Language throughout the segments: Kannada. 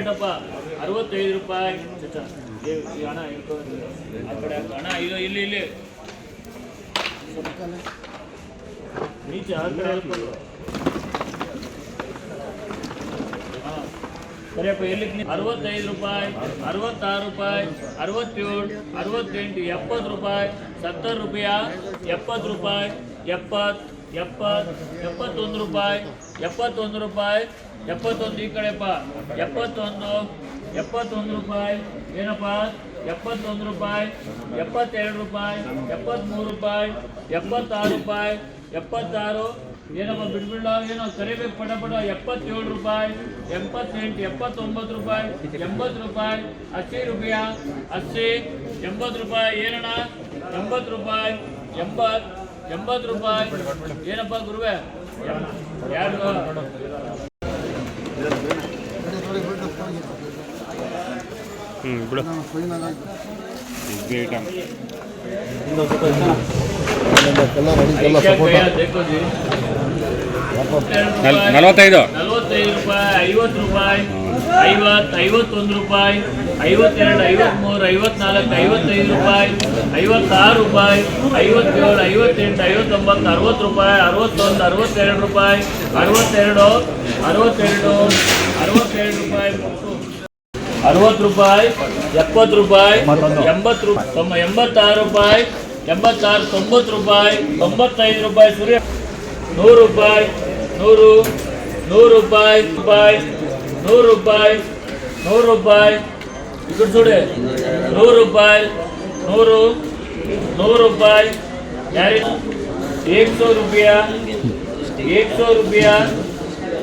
ಏನಪ್ಪ 65 ರೂಪಾಯಿ ಹಣ ಆ ಕಡೆ ಹಣ ಇದು ಇಲ್ಲಿ ನೀಚೆ ಆ ಕಡೆ ಹೇಳ್ಕೊಂಡು ಸರಿಯಪ್ಪ ಎಲ್ಲಿ 65 ರೂಪಾಯಿ 66 ರೂಪಾಯಿ 67 68 70 ರೂಪಾಯಿ 70 ರೂಪಾಯಿ 70 ರೂಪಾಯಿ 71 ರೂಪಾಯಿ 71 ರೂಪಾಯಿ 71 ಈ ಕಡೆಪ್ಪ 71 ರೂಪಾಯಿ ಏನಪ್ಪ 71 ರೂಪಾಯಿ 72 ರೂಪಾಯಿ 73 ರೂಪಾಯಿ 76 ರೂಪಾಯಿ 76 ಏನಪ್ಪ ಬಿಡ್ಬಿಡ ಏನೋ ಕರಿಬೇಕು ಪಟ 77 ರೂಪಾಯಿ 78 79 ರೂಪಾಯಿ 80 ರೂಪಾಯಿ 80 ರೂಪಾಯಿ 80 ರೂಪಾಯಿ ಏನಣ್ಣ 80 ರೂಪಾಯಿ 80 ರೂಪಾಯಿ ಏನಪ್ಪ ಗುರುವೆ ಯಾರು ಬಿಡು देखो जी 45 ರೂಪಾಯಿ 50 ರೂಪಾಯಿ 51 ರೂಪಾಯಿ 52 53 54 55 ರೂಪಾಯಿ 56 ರೂಪಾಯಿ 57 58 59 60 ರೂಪಾಯಿ 61 62 ರೂಪಾಯಿ 62 ರೂಪಾಯಿ 60 ರೂಪಾಯಿ 70 ರೂಪಾಯಿ 86 ರೂಪಾಯಿ 90 ರೂಪಾಯಿ 95 ರೂಪಾಯಿ ಸೂರ್ಯ 100 ರೂಪಾಯಿ 100 ರೂಪಾಯಿ 100 ರೂಪಾಯಿ ఇక్కడ చూడే 100 ರೂಪಾಯಿ 100 ರೂಪಾಯಿ ಯಾರಿ 100 ರೂಪಾಯಿ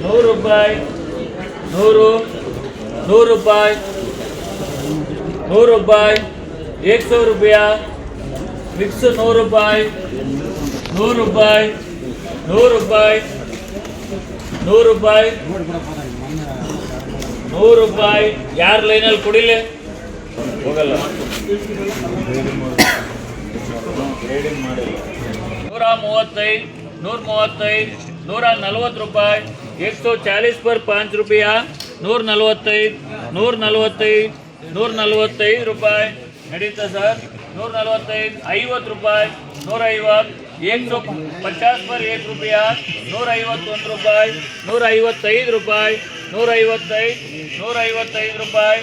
100 ರೂಪಾಯಿ 100 ರೂಪಾಯಿ 100 ರೂಪಾಯಿ 100 ರೂಪಾಯಿ मिक्स 100 ರೂಪಾಯಿ 100 ರೂಪಾಯಿ 100 ರೂಪಾಯಿ 100 ರೂಪಾಯಿ 100 ರೂಪಾಯಿ ಯಾರ ಲೈನಲ್ಲಿ ಕೊಡಿಲೆ ಹೋಗಲ್ಲ 135 140 ರೂಪಾಯಿ 140 पर 5 रुपया 145 ರೂಪಾಯಿ ನಡೀತಾ ಸರ್ 145 50 ರೂಪಾಯಿ 150 150 पर 1 रुपया 151 ರೂಪಾಯಿ 155 ರೂಪಾಯಿ 155 ರೂಪಾಯಿ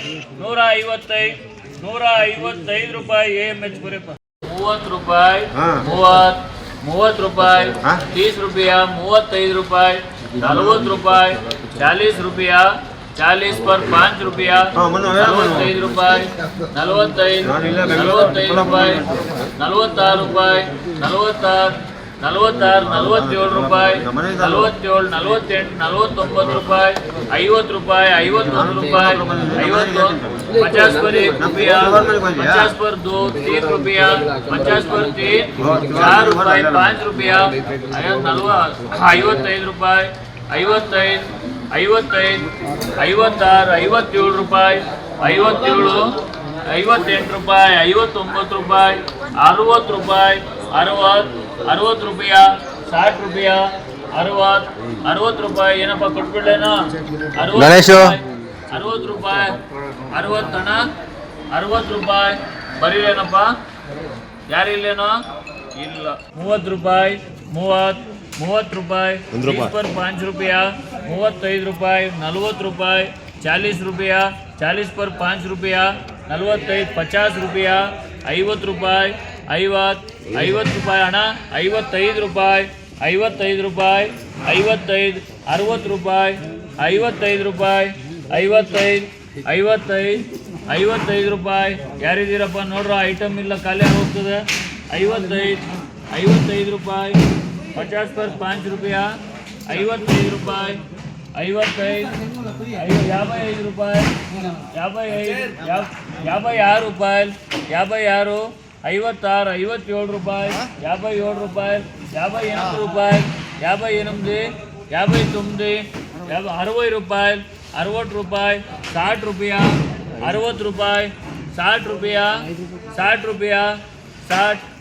155 ರೂಪಾಯಿ AMH ಪುರೇ 30 ರೂಪಾಯಿ 30 ರೂಪಾಯಿ 30 रुपया 35 ರೂಪಾಯಿ 40 ರೂಪಾಯಿ 40 रुपया 40 पर 5 रुपया 45 ರೂಪಾಯಿ 45 ರೂಪಾಯಿ 46 ರೂಪಾಯಿ 47 ರೂಪಾಯಿ 47 48 49 ರೂಪಾಯಿ 50 ರೂಪಾಯಿ 51 ರೂಪಾಯಿ 51 50 पर 1 रुपया 50 पर 2 3 रुपया 50 पर 3 4 ರೂಪಾಯಿ 5 रुपया 55 ರೂಪಾಯಿ 55 56 57 ರೂಪಾಯಿ 57 58 ರೂಪಾಯಿ 59 ರೂಪಾಯಿ 60 ರೂಪಾಯಿ 60 ರೂಪಾಯಿ 60 ರೂಪಾಯಿ 60 ರೂಪಾಯಿ ಏನಪ್ಪ ಕೊಟ್ಬಿಡ್ಲೇನಾ ಗಣೇಶು 60 ರೂಪಾಯಿ 60 ಅಣ್ಣ 60 ರೂಪಾಯಿ ಬರೀಲೇನಪ್ಪ ಯಾರಿಲ್ಲೇನೋ ಇಲ್ಲ 30 ರೂಪಾಯಿ 30 ರೂಪಾಯಿ 30 पर 5 रुपया 35 ರೂಪಾಯಿ 40 ರೂಪಾಯಿ 40 रुपया 40 पर 5 रुपया 45 50 रुपया 50 ರೂಪಾಯಿ 50 ರೂಪಾಯಿ ಅಣ್ಣ 55 ರೂಪಾಯಿ 55 ರೂಪಾಯಿ 55 60 ರೂಪಾಯಿ 55 ರೂಪಾಯಿ 55 ರೂಪಾಯಿ ಯಾರಿದ್ದೀರಪ್ಪ ನೋಡ್ರ ಐಟಮ್ ಇಲ್ಲ ಖಾಲಿ ಆಗೋಗ್ತದೆ 55 ರೂಪಾಯಿ 50 पर 5 रुपया 55 ರೂಪಾಯಿ 55 ರೂಪಾಯಿ 56 ರೂಪಾಯಿ 56 56 57 ರೂಪಾಯಿ 57 ರೂಪಾಯಿ 58 ರೂಪಾಯಿ 58 59 60 ರೂಪಾಯಿ 60 ರೂಪಾಯಿ 60 ರೂಪಾಯಿ 60 ರೂಪಾಯಿ 60 ರೂಪಾಯಿ 60 ರೂಪಾಯಿ 60